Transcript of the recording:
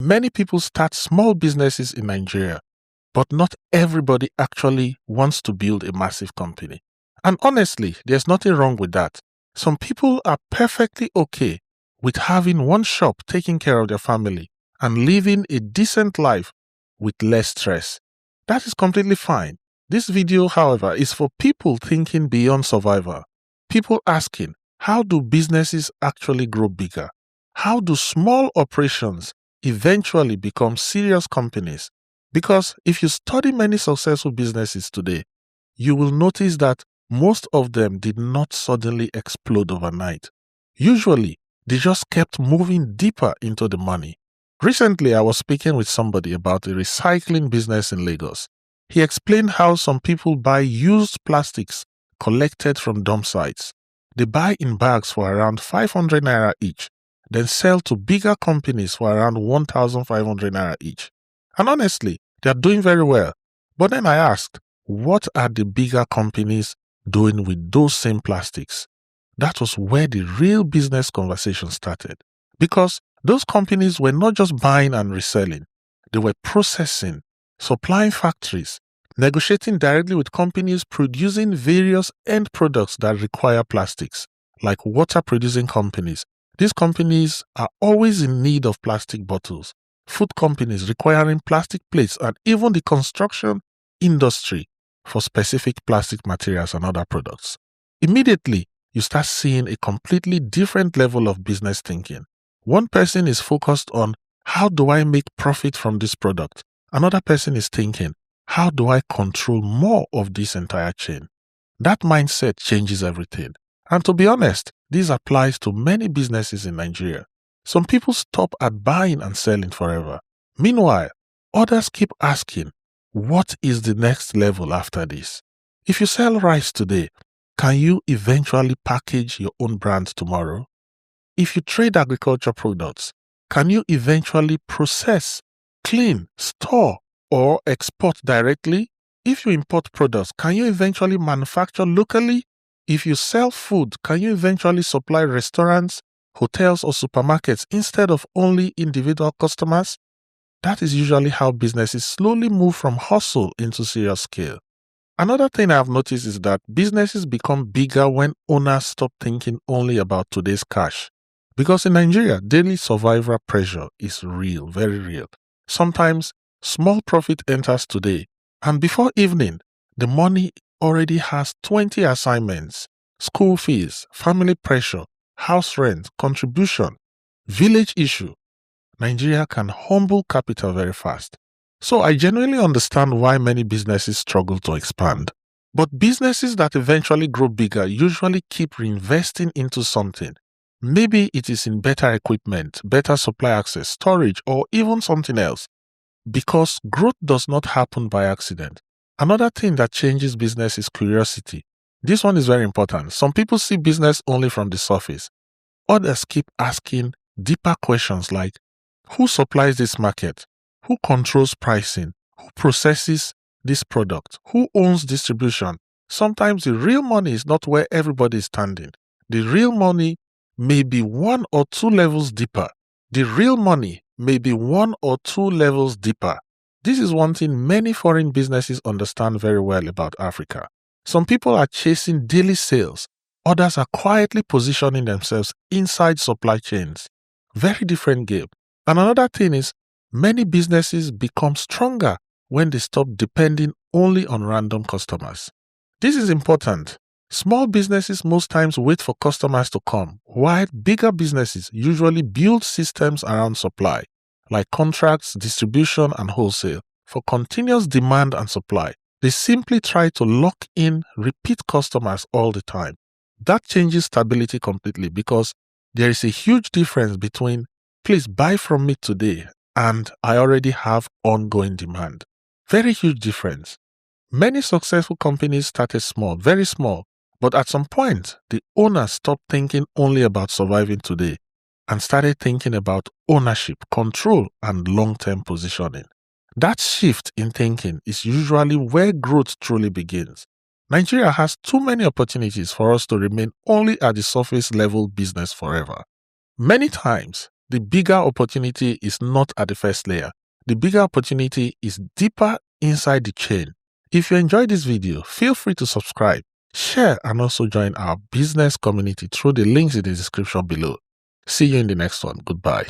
Many people start small businesses in Nigeria, but not everybody actually wants to build a massive company. And honestly, there's nothing wrong with that. Some people are perfectly okay with having one shop taking care of their family and living a decent life with less stress. That is completely fine. This video, however, is for people thinking beyond survival. People asking, how do businesses actually grow bigger? How do small operations eventually become serious companies? Because if you study many successful businesses today, you will notice that most of them did not suddenly explode overnight. Usually, they just kept moving deeper into the money. Recently, I was speaking with somebody about a recycling business in Lagos. He explained how some people buy used plastics collected from dump sites. They buy in bags for around 500 naira each, then sell to bigger companies for around 1,500 naira each. And honestly, they are doing very well. But then I asked, what are the bigger companies doing with those same plastics? That was where the real business conversation started. Because those companies were not just buying and reselling, they were processing, supplying factories, negotiating directly with companies producing various end products that require plastics, like water producing companies. These companies are always in need of plastic bottles, food companies requiring plastic plates, and even the construction industry for specific plastic materials and other products. Immediately, you start seeing a completely different level of business thinking. One person is focused on, how do I make profit from this product? Another person is thinking, how do I control more of this entire chain? That mindset changes everything. And to be honest, this applies to many businesses in Nigeria. Some people stop at buying and selling forever. Meanwhile, others keep asking, what is the next level after this? If you sell rice today, can you eventually package your own brand tomorrow? If you trade agriculture products, can you eventually process, clean, store, or export directly? If you import products, can you eventually manufacture locally? If you sell food, can you eventually supply restaurants, hotels, or supermarkets instead of only individual customers? That is usually how businesses slowly move from hustle into serious scale. Another thing I've noticed is that businesses become bigger when owners stop thinking only about today's cash. Because in Nigeria, daily survival pressure is real, very real. Sometimes, small profit enters today, and before evening, the money already has 20 assignments, school fees, family pressure, house rent, contribution, village issue. Nigeria can humble capital very fast. So I genuinely understand why many businesses struggle to expand. But businesses that eventually grow bigger usually keep reinvesting into something. Maybe it is in better equipment, better supply access, storage, or even something else. Because growth does not happen by accident. Another thing that changes business is curiosity. This one is very important. Some people see business only from the surface. Others keep asking deeper questions like, who supplies this market? Who controls pricing? Who processes this product? Who owns distribution? Sometimes the real money is not where everybody is standing. The real money may be 1 or 2 levels deeper. The real money may be 1 or 2 levels deeper. This is one thing many foreign businesses understand very well about Africa. Some people are chasing daily sales. Others are quietly positioning themselves inside supply chains. Very different game. And another thing is, many businesses become stronger when they stop depending only on random customers. This is important. Small businesses most times wait for customers to come, while bigger businesses usually build systems around supply, like contracts, distribution, and wholesale, for continuous demand and supply. They simply try to lock in repeat customers all the time. That changes stability completely because there is a huge difference between, please buy from me today, and I already have ongoing demand. Very huge difference. Many successful companies started small, very small, but at some point, the owners stopped thinking only about surviving today and started thinking about ownership, control, and long-term positioning. That shift in thinking is usually where growth truly begins. Nigeria has too many opportunities for us to remain only at the surface level business forever. Many times, The bigger opportunity is not at the first layer. The bigger opportunity is deeper inside the chain. If you enjoyed this video, feel free to subscribe, share, and also join our business community through the links in the description below. See you in the next one. Goodbye.